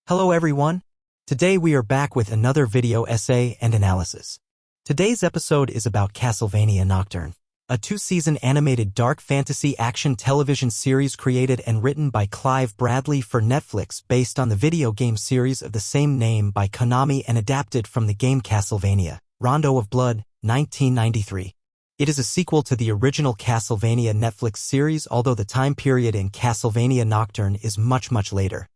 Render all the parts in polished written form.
Hello everyone. Today we are back with another video essay and analysis. Today's episode is about Castlevania Nocturne, a 2-season animated dark fantasy action television series created and written by Clive Bradley for Netflix based on the video game series of the same name by Konami and adapted from the game Castlevania, Rondo of Blood, 1993. It is a sequel to the original Castlevania Netflix series, although the time period in Castlevania Nocturne is much later.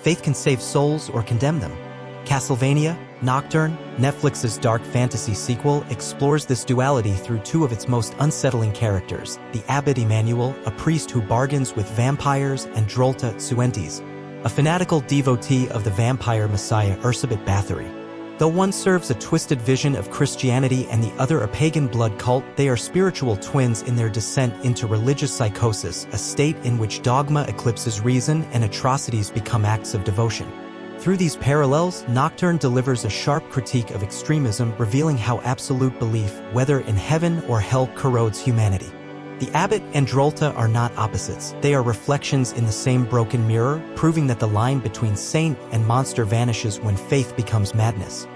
Faith can save souls or condemn them. Castlevania Nocturne, Netflix's dark fantasy sequel, explores this duality through two of its most unsettling characters, the Abbot Emmanuel, a priest who bargains with vampires, and Drolta Tzuentes, a fanatical devotee of the vampire messiah Erzsebet Bathory. Though one serves a twisted vision of Christianity and the other a pagan blood cult, they are spiritual twins in their descent into religious psychosis, a state in which dogma eclipses reason and atrocities become acts of devotion. Through these parallels, Nocturne delivers a sharp critique of extremism, revealing how absolute belief, whether in heaven or hell, corrodes humanity. The Abbot and Drolta are not opposites, they are reflections in the same broken mirror, proving that the line between saint and monster vanishes when faith becomes madness.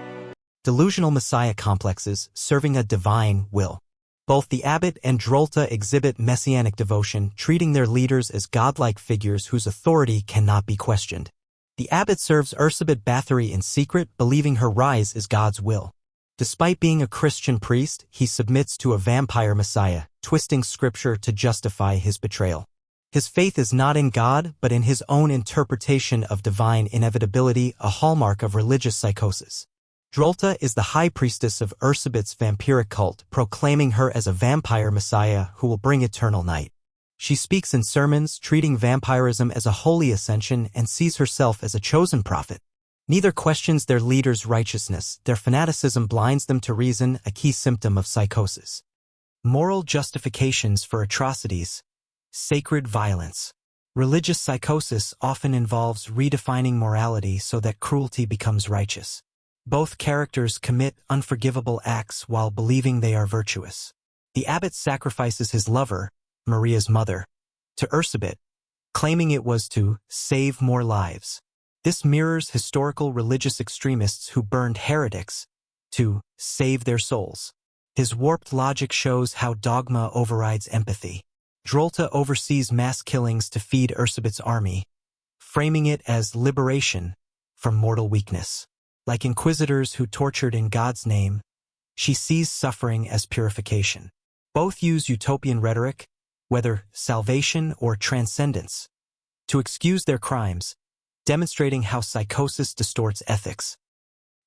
Delusional messiah complexes, serving a divine will. Both the Abbot and Drolta exhibit messianic devotion, treating their leaders as godlike figures whose authority cannot be questioned. The Abbot serves Erzsebet Bathory in secret, believing her rise is God's will. Despite being a Christian priest, he submits to a vampire messiah, twisting scripture to justify his betrayal. His faith is not in God, but in his own interpretation of divine inevitability, a hallmark of religious psychosis. Drolta is the high priestess of Erzsebet's vampiric cult, proclaiming her as a vampire messiah who will bring eternal night. She speaks in sermons, treating vampirism as a holy ascension, and sees herself as a chosen prophet. Neither questions their leader's righteousness, their fanaticism blinds them to reason, a key symptom of psychosis. Moral justifications for atrocities. Sacred violence. Religious psychosis often involves redefining morality so that cruelty becomes righteous. Both characters commit unforgivable acts while believing they are virtuous. The Abbot sacrifices his lover, Maria's mother, to Erzsebet, claiming it was to save more lives. This mirrors historical religious extremists who burned heretics to save their souls. His warped logic shows how dogma overrides empathy. Drolta oversees mass killings to feed Erzsebet's army, framing it as liberation from mortal weakness. Like inquisitors who tortured in God's name, she sees suffering as purification. Both use utopian rhetoric, whether salvation or transcendence, to excuse their crimes, demonstrating how psychosis distorts ethics.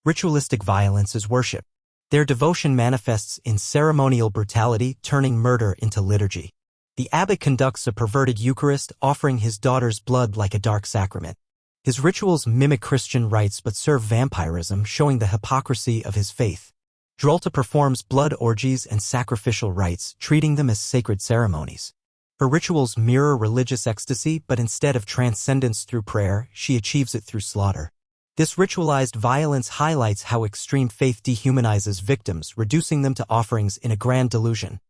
Ritualistic violence is worship. Their devotion manifests in ceremonial brutality, turning murder into liturgy. The Abbot conducts a perverted Eucharist, offering his daughter's blood like a dark sacrament. His rituals mimic Christian rites but serve vampirism, showing the hypocrisy of his faith. Drolta performs blood orgies and sacrificial rites, treating them as sacred ceremonies. Her rituals mirror religious ecstasy, but instead of transcendence through prayer, she achieves it through slaughter. This ritualized violence highlights how extreme faith dehumanizes victims, reducing them to offerings in a grand delusion.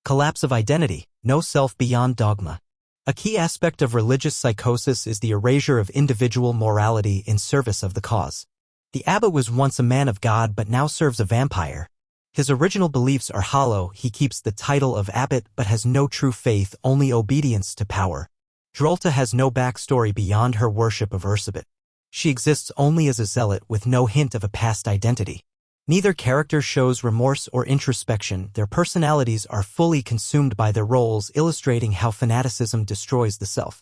Collapse of identity, no self beyond dogma. A key aspect of religious psychosis is the erasure of individual morality in service of the cause. The Abbot was once a man of God but now serves a vampire. His original beliefs are hollow, he keeps the title of Abbot but has no true faith, only obedience to power. Drolta has no backstory beyond her worship of Erzsebet. She exists only as a zealot with no hint of a past identity. Neither character shows remorse or introspection, their personalities are fully consumed by their roles, illustrating how fanaticism destroys the self.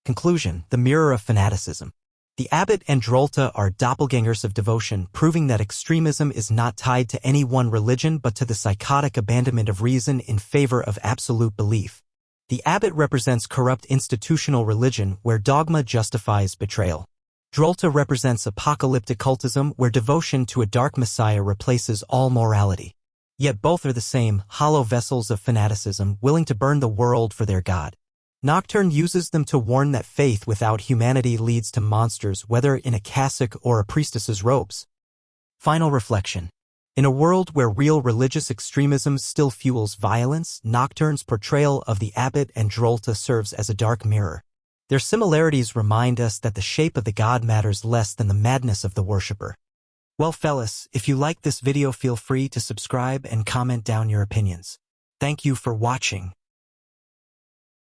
Conclusion: the mirror of fanaticism. The Abbot and Drolta are doppelgangers of devotion, proving that extremism is not tied to any one religion but to the psychotic abandonment of reason in favor of absolute belief. The Abbot represents corrupt institutional religion where dogma justifies betrayal. Drolta represents apocalyptic cultism where devotion to a dark messiah replaces all morality. Yet both are the same, hollow vessels of fanaticism, willing to burn the world for their god. Nocturne uses them to warn that faith without humanity leads to monsters, whether in a cassock or a priestess's robes. Final reflection. In a world where real religious extremism still fuels violence, Nocturne's portrayal of the Abbot and Drolta serves as a dark mirror. Their similarities remind us that the shape of the god matters less than the madness of the worshipper. Well, fellas, if you like this video, feel free to subscribe and comment down your opinions. Thank you for watching.